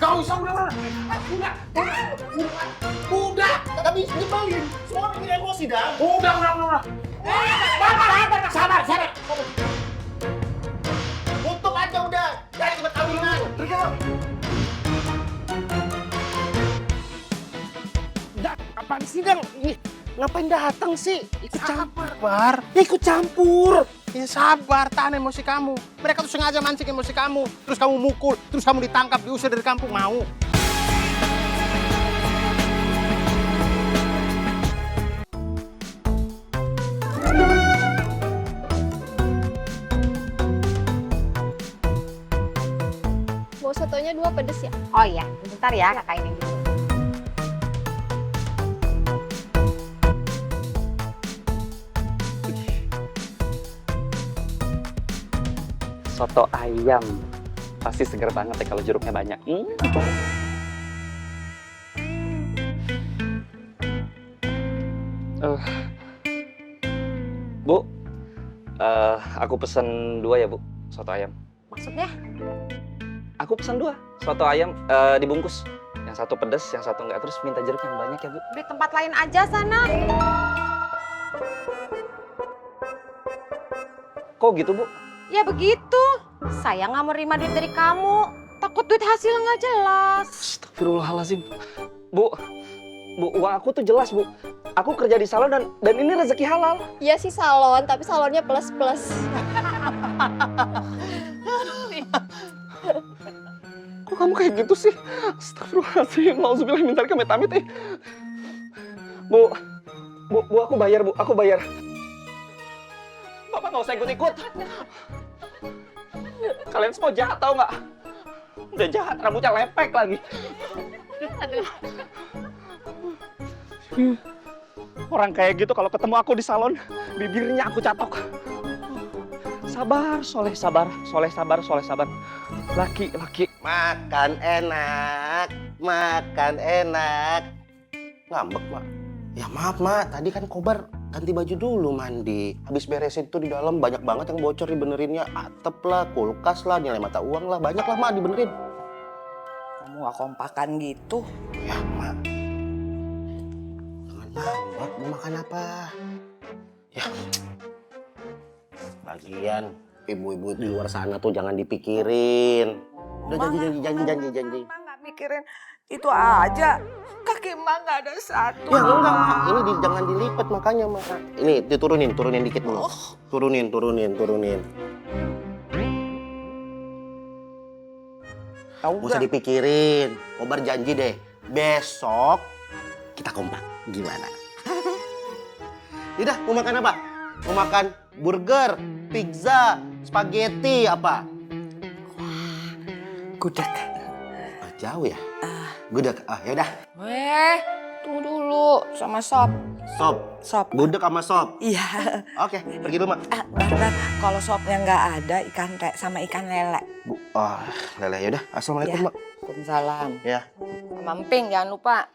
Gak usah, udah. Udah. Gak bisa nyebelin. Semua bikin emosi, Dang. Udah. Sabar. Tutup aja udah. Jangan ikut kawinan. Apaan sih, Dang? Ngapain datang sih? Ikut campur. Sabar. Ikut campur. Ya sabar, tahan emosi kamu. Mereka tuh sengaja mancing emosi kamu. Terus kamu mukul, terus kamu ditangkap, diusir dari kampung. Mau? Mau sotonya 2 pedes ya? Oh iya, bentar ya kakak ini dulu. Soto ayam. Pasti seger banget ya kalau jeruknya banyak. Bu, aku pesen 2 ya, Bu, soto ayam. Maksudnya? Aku pesen 2 soto ayam dibungkus. Yang satu pedas, yang satu enggak. Terus minta jeruk yang banyak ya, Bu. Di tempat lain aja sana. Kok gitu, Bu? Ya begitu. Saya nggak menerima duit dari kamu. Takut duit hasil nggak jelas. Astagfirullahaladzim. Bu, uang aku tuh jelas, Bu. Aku kerja di salon dan ini rezeki halal. Iya sih salon, tapi salonnya plus-plus. Kok kamu kayak gitu sih? Astagfirullahaladzim. Nauzubillah min dzalika amit-amit. Bu, aku bayar, Bu. Aku bayar. Bapak nggak usah ikut-ikut. Kalian semua jahat, tau nggak? Udah jahat, rambutnya lepek lagi. Orang kayak gitu kalau ketemu aku di salon, bibirnya aku catok. Sabar, soleh sabar. Laki. Makan enak. Ngambek, Mak. Ya maaf, Mak. Tadi kan Kobar ganti baju dulu mandi. Habis beresin tuh di dalam banyak banget yang bocor dibenerinnya. Atep lah, kulkas lah, nilai mata uang lah. Banyak lah, Mak, dibenerin. Kamu gak kompakan gitu. Ya, Mak. Jangan ngambek. Mau makan apa? Ya. Lagian, ibu-ibu di luar sana tuh jangan dipikirin. Udah janji. Emang gak mikirin itu aja. Kaki emang gak ada satu. Ya enggak, Mak. Ini jangan dilipat makanya, Mak. Ini diturunin dikit dulu. Turunin. Gak usah dipikirin. Kobar janji deh. Besok kita kompak. Gimana? Yaudah, mau makan apa? Mau makan burger, pizza, spaghetti, apa? Gudeg. Jauh ya? Gudeg. Yaudah. Tunggu dulu sama sop. Sop. Gudeg sama sop. Iya. Oke, pergi dulu, Mak. Bentar, kalau sopnya nggak ada sama ikan lele. Lele, yaudah. Assalamualaikum, Ya. Mak. Waalaikumsalam. Ya. Sama emping jangan lupa.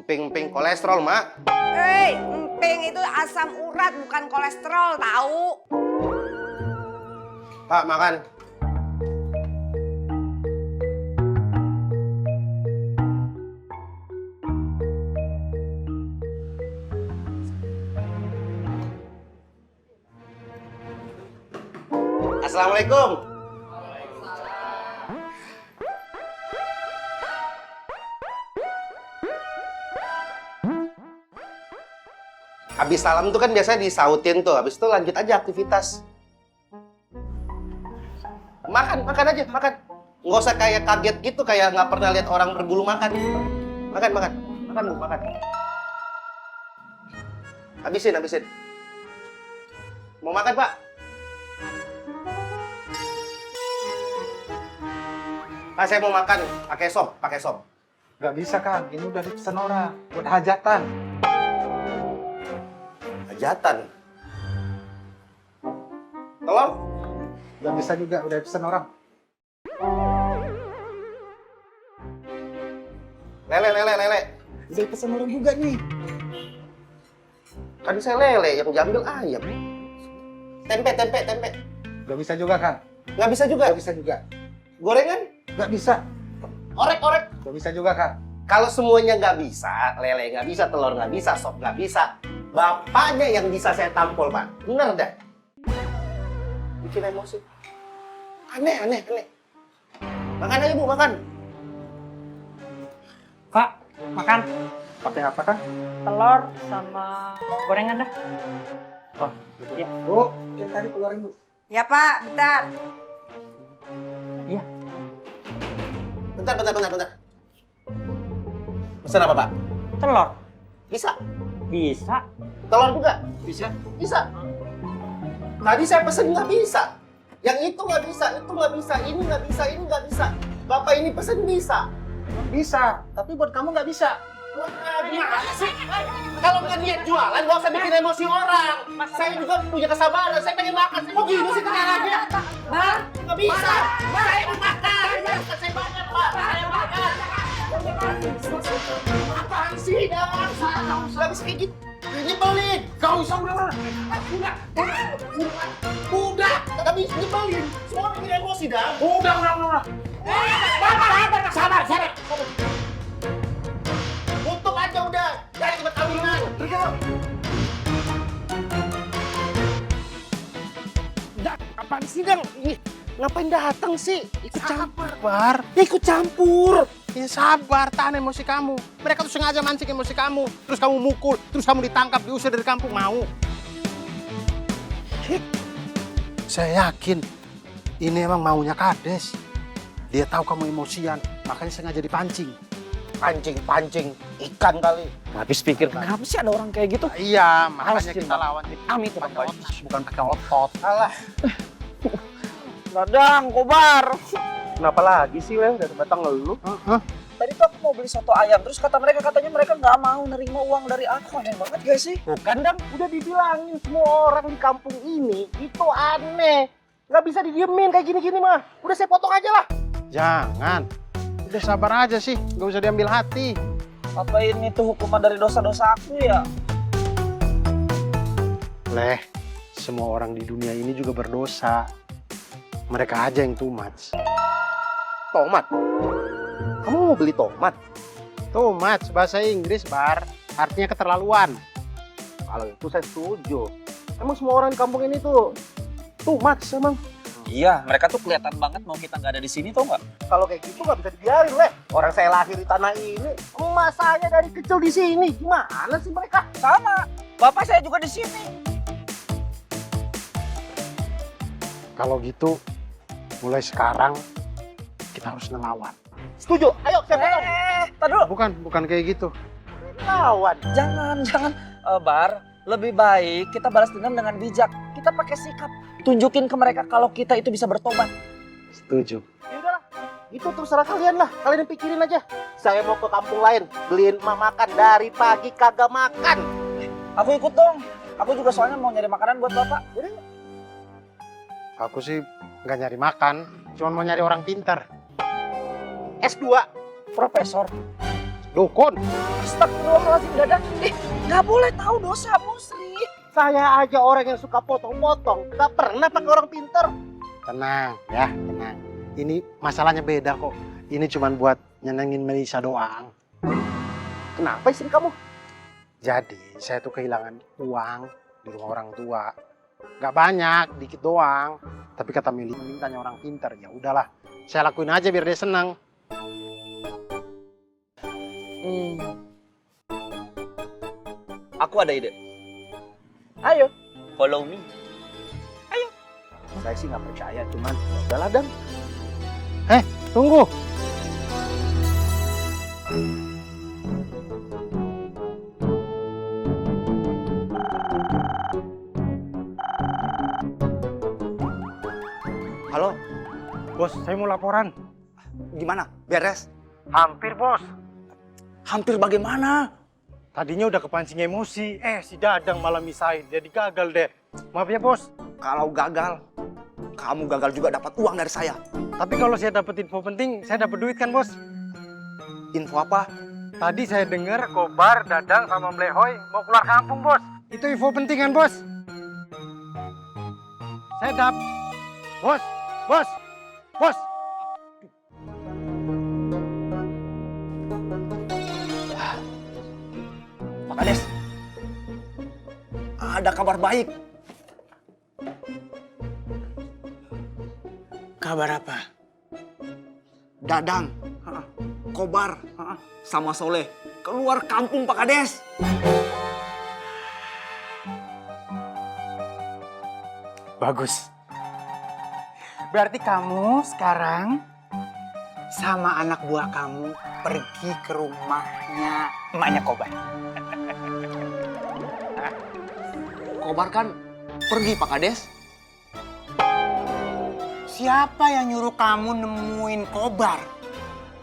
Emping kolesterol, Mak. Emping itu asam urat bukan kolesterol, tahu? Pak, makan. Assalamualaikum. Habis salam tuh kan biasanya disautin tuh, habis itu lanjut aja aktivitas. Makan aja. Nggak usah kayak kaget gitu, kayak nggak pernah lihat orang berbulu makan. Makan, Bu, makan. Habisin. Mau makan, Pak? Pak, saya mau makan, pakai sop. Gak bisa, Kang. Ini udah dipesan orang. Buat hajatan. Hajatan. Telur? Gak bisa juga, udah dipesan orang. Lele. Udah dipesan orang juga nih. Kan saya lele, yang diambil ayam. Tempe. Gak bisa juga, Kang. Nggak bisa juga. Gak bisa juga. Gorengan? Gak bisa. Orek. Gak bisa juga, Kak. Kalau semuanya nggak bisa, lele nggak bisa, telur nggak bisa, sop nggak bisa, bapaknya yang bisa saya tampol, Pak. Bener dah. Bikin emosi. Aneh. Makan aja, Bu, makan. Pak, makan Pakai apa, Kak? telur sama gorengan dah. Ya. Bu, yang tadi keluarin, Bu. Ya Pak, bentar. Bentar. Pesan apa, Pak? Telur Bisa. bisa. Telur juga? Bisa? Bisa. Tadi saya pesen nggak bisa. Yang itu nggak bisa, itu nggak bisa, ini nggak bisa, ini nggak bisa. Bapak ini pesen bisa. Bisa, tapi buat kamu nggak bisa. Wah, gimana sih? Kalau nggak niat jualan, nggak usah bikin emosi orang. Saya juga punya kesabaran, saya pengen makan. Kok gini sih caranya? Bang, Nggak bisa. Saya mau makan. Saya makan, Pak. Saya makan. Apaan sih, Dang? Nggak bisa kayak gitu. Nyebelin. Gak usah, udah. Udah. Nggak bisa nyebelin. Semua bikin emosi, Dang. Udah. Sabar. Tutup aja udah. Jangan ikut kambingan. Apaan sih, Dang? Ngapain datang sih? Ikut campur. Bar, Ikut campur. ya sabar, tahan emosi kamu. Mereka tuh sengaja mancing emosi kamu. Terus kamu mukul, terus kamu ditangkap, diusir dari kampung, mau? Saya yakin ini emang maunya Kades. Dia tahu kamu emosian, makanya sengaja dipancing. Pancing ikan kali. Habis pikir kenapa sih ada orang kayak gitu? Iya, makanya Males, kita lawan. Amit tuh Pakai otak, bukan pakai otot. Alah, Dadang, Kobar. Kenapa lagi sih, Le? Dari batang ngeluh. Tadi tuh aku mau beli soto ayam, terus katanya mereka nggak mau nerima uang dari aku. Aneh banget gak sih? Bukan, Dang. Udah dibilangin semua orang di kampung ini itu aneh. Nggak bisa didiemin kayak gini-gini mah. Udah saya potong aja lah. jangan. Udah sabar aja sih, nggak usah diambil hati. Apa ini tuh hukuman dari dosa-dosa aku ya? Leh, semua orang di dunia ini juga berdosa. Mereka aja yang too much. Tomat. Kamu mau beli tomat? Too much, bahasa Inggris, Bar. Artinya keterlaluan. Kalau itu saya setuju. Emang semua orang di kampung ini tuh too much emang. Iya, mereka tuh kelihatan banget mau kita nggak ada di sini, tau nggak? Kalau kayak gitu nggak bisa dibiarin, Leh. Orang saya lahir di tanah ini, emak saya dari kecil di sini. Gimana sih mereka? Sama, bapak saya juga di sini. Kalau gitu, mulai sekarang kita harus ngelawan. Setuju. Ayo, saya potong. Tar dulu. Bukan kayak gitu. Lawan. Jangan. Bar, lebih baik kita balas dendam dengan bijak. Kita pakai sikap. Tunjukin ke mereka kalau kita itu bisa bertobat. Setuju. Ya udahlah. Itu terserah kalian lah. Kalian yang pikirin aja. Saya mau ke kampung lain, beliin emak makan dari pagi kagak makan. Aku ikut dong. Aku juga soalnya mau nyari makanan buat bapak. Udah. Aku sih nggak nyari makan, cuma mau nyari orang pintar. S2. Profesor. Dukun. Astagfirullahaladzim, Dadang. Nggak boleh tahu dosa musrik. Saya aja orang yang suka potong-potong. Gak pernah pakai orang pinter. Tenang ya, tenang. Ini masalahnya beda kok. Ini cuma buat nyenengin Melisa doang. Kenapa istri kamu? Jadi saya tuh kehilangan uang di rumah orang tua. Gak banyak, dikit doang. Tapi kata Meli, mintanya orang pintar. Ya udahlah, saya lakuin aja biar dia senang. Aku ada ide. Ayo, follow me. Saya sih nggak percaya, cuman udahlah, Dan. Tunggu. Halo, Bos, saya mau laporan. gimana? Beres? Hampir, Bos. Hampir bagaimana? Tadinya udah kepancing emosi, si Dadang malah misahin, jadi gagal deh. Maaf ya, Bos. Kalau gagal, kamu gagal juga dapat uang dari saya. Tapi kalau saya dapat info penting, saya dapat duit kan, Bos? Info apa? Tadi saya dengar Kobar, Dadang, sama Mlehoy mau keluar kampung, Bos. Itu info penting kan, Bos? Saya Bos. ada kabar baik. Kabar apa? Dadang, Kobar, sama Soleh keluar kampung Pak Kades. Bagus. Berarti kamu sekarang sama anak buah kamu pergi ke rumahnya emaknya Kobar. Kobar kan pergi Pak Kades. Siapa yang nyuruh kamu nemuin Kobar?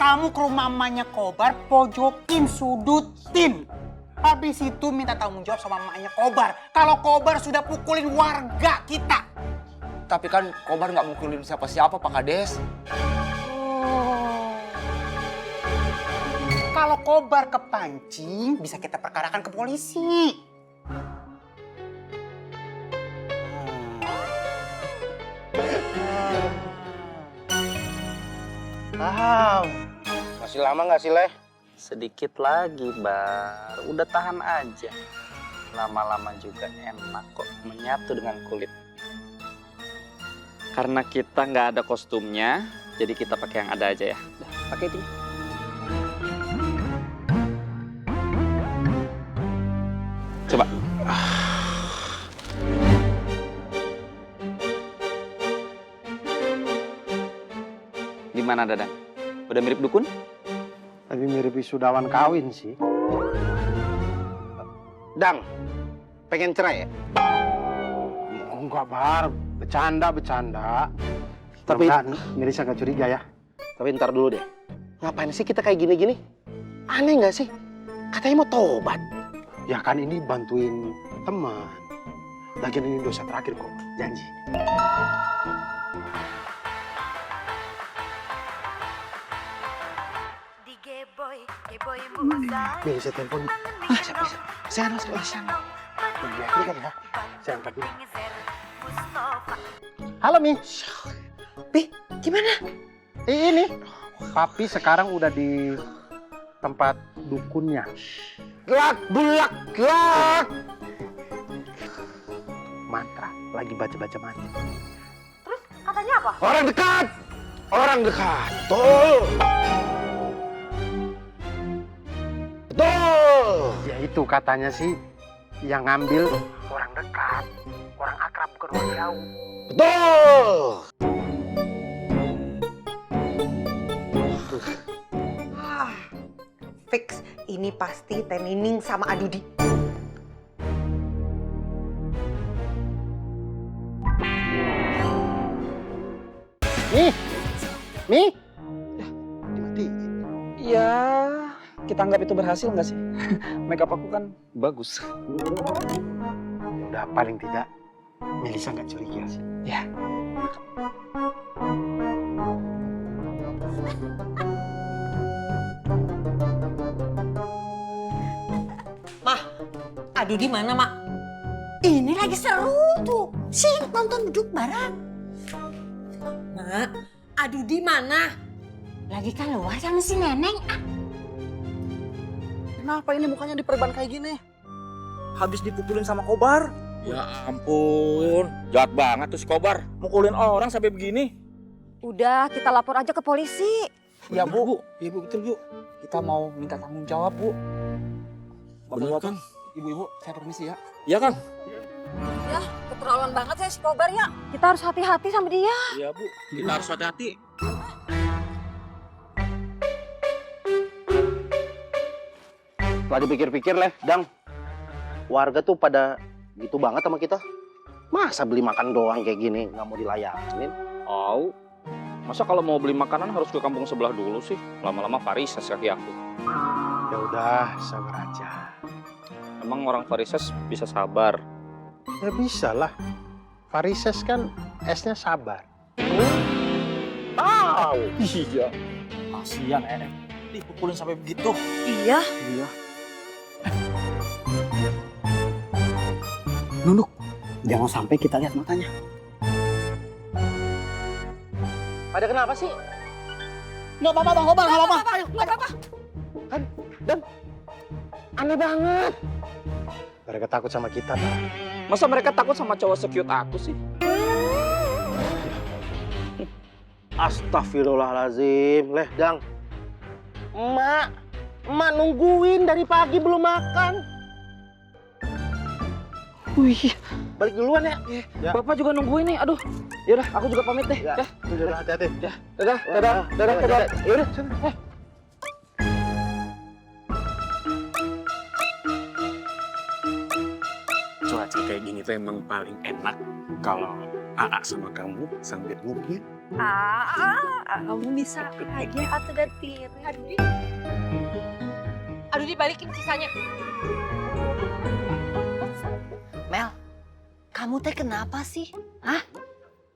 Kamu ke rumah emaknya Kobar, pojokin, sudutin. Habis itu minta tanggung jawab sama emaknya Kobar. Kalau Kobar sudah pukulin warga kita. Tapi kan Kobar nggak mukulin siapa-siapa Pak Kades. Kalau Kobar kepancing, bisa kita perkarakan ke polisi. Paham. Masih lama nggak sih, Leh? Sedikit lagi, Bar. Udah tahan aja. Lama-lama juga enak kok menyatu dengan kulit. Karena kita nggak ada kostumnya, jadi kita pakai yang ada aja ya. Udah, pakai itu. Coba. Gimana, Dadang? Udah mirip dukun? Lebih mirip wisudawan kawin sih. Dang, pengen cerai ya? Enggak, Bar. Bercanda. Tapi- Melisa gak curiga ya? Tapi ntar dulu deh. Ngapain sih kita kayak gini-gini? Aneh nggak sih? Katanya mau tobat. Ya kan ini bantuin teman. Lagian ini dosa terakhir kok, janji. Bisa telepon. Siapa? Sana. Biar kan ya. Saya angkat dulu. Halo, Mi. Pi, gimana? Ini. Papi sekarang udah di tempat dukunnya. Gelak, gelak. Mantra. Lagi baca-baca mantra. Terus katanya apa? Orang dekat. Tuh. Betul. Ya itu katanya sih yang ngambil orang dekat. Orang akrab bukan orang jauh. Betul. Fix, ini pasti Teh Nining sama Adudi. Mi. Dimatiin. Ya, kita anggap itu berhasil nggak sih? Makeup aku kan bagus. Udah paling tidak Melisa nggak curiga. Ya. Adudi mana, Mak? Ini lagi seru tuh. Sini nonton duduk bareng. Mak, Adudi mana? Lagi keluar sama si Neneng. Kenapa ini mukanya diperban kayak gini? Habis dipukulin sama Kobar. Ya ampun, jahat banget tuh si Kobar. Mukulin orang sampai begini. Udah, kita lapor aja ke polisi. Ya, Bu. Iya, Bu, betul, Bu. Kita mau minta tanggung jawab, Bu. Bener, Kang. Ibu-ibu, saya permisi ya. Iya, Kang. Ya, keterlaluan banget ya si Kobar ya. Kita harus hati-hati sama dia. Iya, Bu. Kita harus hati-hati. Setelah dipikir-pikir, Leh, Dang. Warga tuh pada gitu banget sama kita. Masa beli makan doang kayak gini nggak mau dilayanin? Oh, masa kalau mau beli makanan harus ke kampung sebelah dulu sih? Lama-lama Parises kaki aku. Ya udah, sabar aja. Emang orang Parises bisa sabar? Ya bisa lah. Parises kan esnya sabar. Tahu. Iya. Kasihan Nenek. Dipukulin sampai begitu. Iya. Iya. Nunduk, jangan sampai kita lihat matanya. Pada kenapa sih? Nggak apa-apa, Bang Kobar, nggak apa-apa. Nggak apa-apa. Aneh banget. Mereka takut sama kita, Bang. Masa mereka takut sama cowok se-cute aku sih? Astagfirullahalazim. Leh, Jang. Emak nungguin dari pagi belum makan. Wih, Balik duluan ya. Ya. Bapak juga nungguin nih. Aduh, yaudah aku juga pamit deh. Ya. Ya. Udah, hati-hati. Ya, dadah. Yaudah. Cuaca kayak gini tuh emang paling enak kalau AA sama kamu sambil ngupil. Kamu bisa aja atau datir. Aduh, dibalikin sisanya. Mel, kamu teh kenapa sih?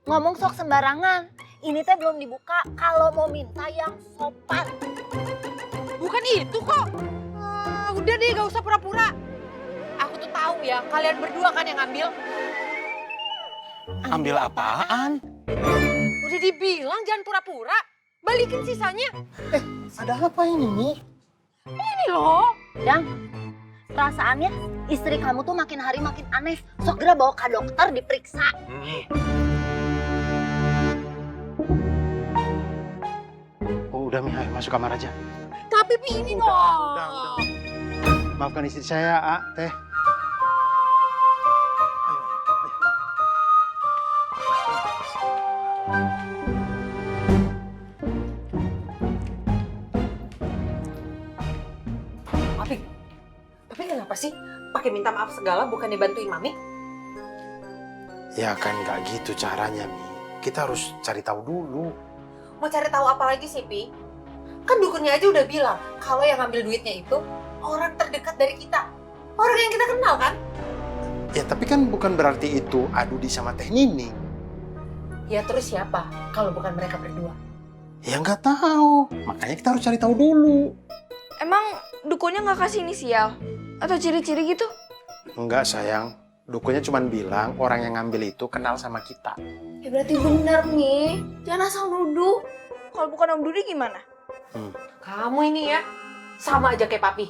Ngomong sok sembarangan. Ini teh belum dibuka. Kalau mau minta yang sopan. Bukan itu kok. Udah deh, gak usah pura-pura. Aku tuh tahu ya, kalian berdua kan yang ngambil. Ambil apaan? Udah dibilang jangan pura-pura. Balikin sisanya. Ada apa ini? Ini loh. Dang, perasaannya istri kamu tuh makin hari makin aneh. Segera bawa ke dokter diperiksa. Oh udah Mi, ayo masuk kamar aja. Tapi ini dong. Maafkan istri saya, Teh. Tapi kenapa sih pakai minta maaf segala bukan dibantuin Mami? Ya kan nggak gitu caranya, Mi. Kita harus cari tahu dulu. Mau cari tahu apa lagi sih, Pi? Kan dukunnya aja udah bilang kalau yang ngambil duitnya itu orang terdekat dari kita. Orang yang kita kenal kan? Ya tapi kan bukan berarti itu Adudi sama Teh Nining. Ya terus siapa kalau bukan mereka berdua? Ya nggak tahu. Makanya kita harus cari tahu dulu. Emang dukunnya nggak kasih inisial? Atau ciri-ciri gitu? Enggak sayang. Dukunnya cuma bilang orang yang ngambil itu kenal sama kita. Ya berarti benar nih. Jangan asal nuduh. Kalau bukan Om Dudi gimana? Kamu ini ya sama aja kayak Papi.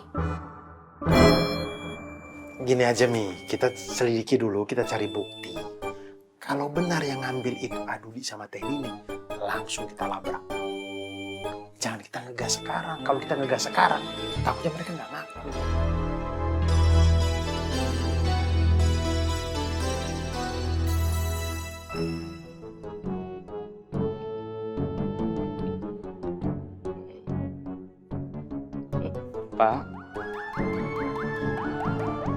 Gini aja Mi, kita selidiki dulu, kita cari bukti. Kalau benar yang ngambil itu Adudi sama Teh Nining, langsung kita labrak. Jangan kita ngegas sekarang. Kalau kita ngegas sekarang, takutnya mereka nggak ngaku. Pak,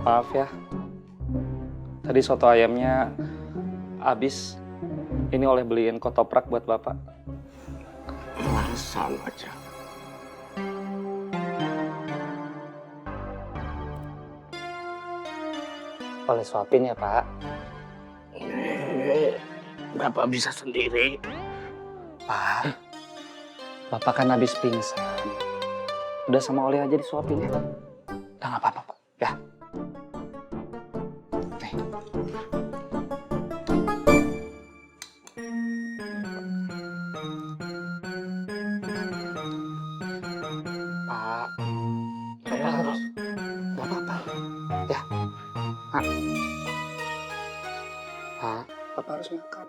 maaf ya. Tadi soto ayamnya habis. Ini oleh beliin ketoprak buat Bapak. Masa aja. Oleh suapin ya, Pak. Bapak bisa sendiri. Pak, Bapak kan habis pingsan. Udah sama Oleh aja disuapin ya. Udah nggak apa-apa, Pak. Ya. Nih. Pak, Bapak harus. Nggak apa-apa. Ya. Pak. Pak, Bapak harus makan.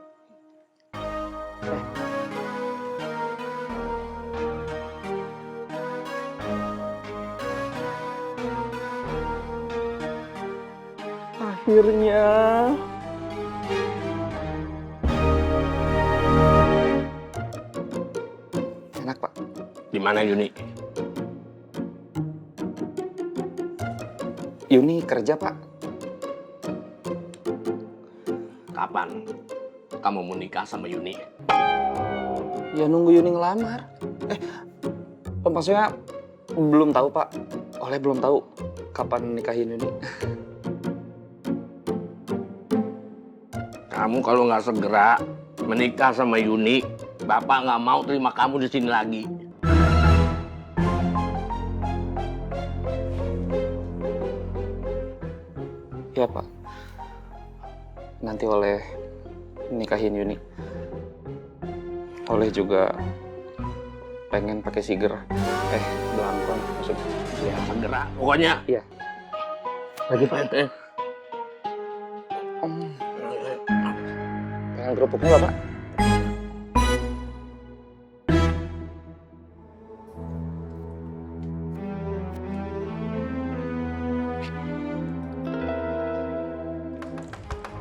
Akhirnya. Enak, Pak. Di mana Yuni? Yuni kerja, Pak. Kapan kamu mau nikah sama Yuni? Ya nunggu Yuni ngelamar. Maksudnya belum tahu, Pak. Oleh belum tahu kapan nikahin Yuni. Kamu kalau nggak segera menikah sama Yuni, Bapak nggak mau terima kamu di sini lagi. Ya, Pak. Nanti Oleh nikahin Yuni. Oleh juga pengen pakai siger. Belangkon maksudnya. Ya segera, pokoknya. Iya. Lagi, Pak. Mana kerupuknya Bapak?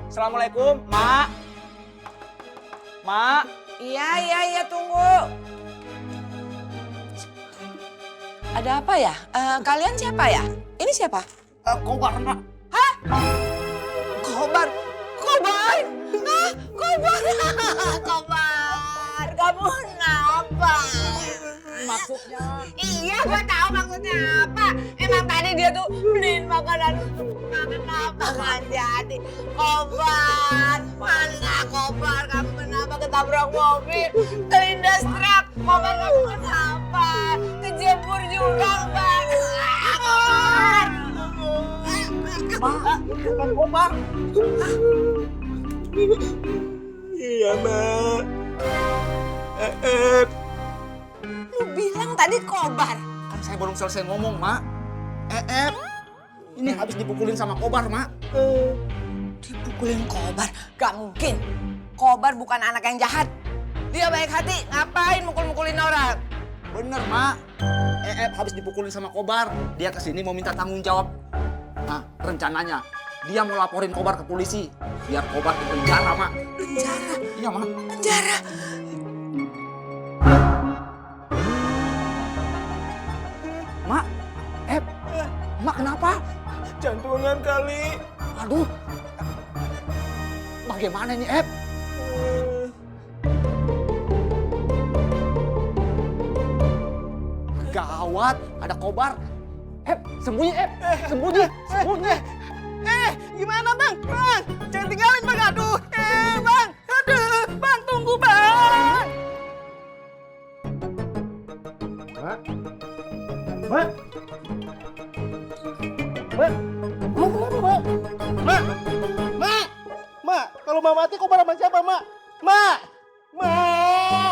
Assalamualaikum, Mak. Mak. Iya, tunggu. Ada apa ya? Kalian siapa ya? Ini siapa? Kobar, Mak. Kobar. Kobar. Kobar. Kobar. Kamu kenapa? Maksudnya? Iya, gue tahu maksudnya apa. Emang tadi dia tuh beliin makanan untuk kenapa nggak jadi? Kobar, mana Kobar? Kamu kenapa ketabrak mobil? Kelindas truk. Kobar, kamu kenapa? Kejebur juga, Bang. Kobar. Bukan Kobar. Iya, Mak. Lu bilang tadi Kobar. Kan saya belum selesai ngomong, Mak. Ini habis dipukulin sama Kobar, Mak. Dipukulin Kobar? Gak mungkin. Kobar bukan anak yang jahat. Dia baik hati. Ngapain mukul-mukulin orang? Bener, Mak. Habis dipukulin sama Kobar. Dia kesini mau minta tanggung jawab. Nah, rencananya dia mau laporin Kobar ke polisi. Biar Kobar di penjara, Mak. Penjara? Iya, Mak. Penjara? Mak, Mak kenapa? Jantungan kali. Aduh. Bagaimana ini, Gawat, ada Kobar. Sembunyi, sembunyi. Gimana bang? Bang, jangan tinggalin bang. Aduh, bang. Aduh, bang tunggu bang. Mak? Mak? Mak? Mak, kenapa, Mak? Mak? Mak? Mak, kalau Mak mati, Kobar sama siapa, Mak? Mak? Mak?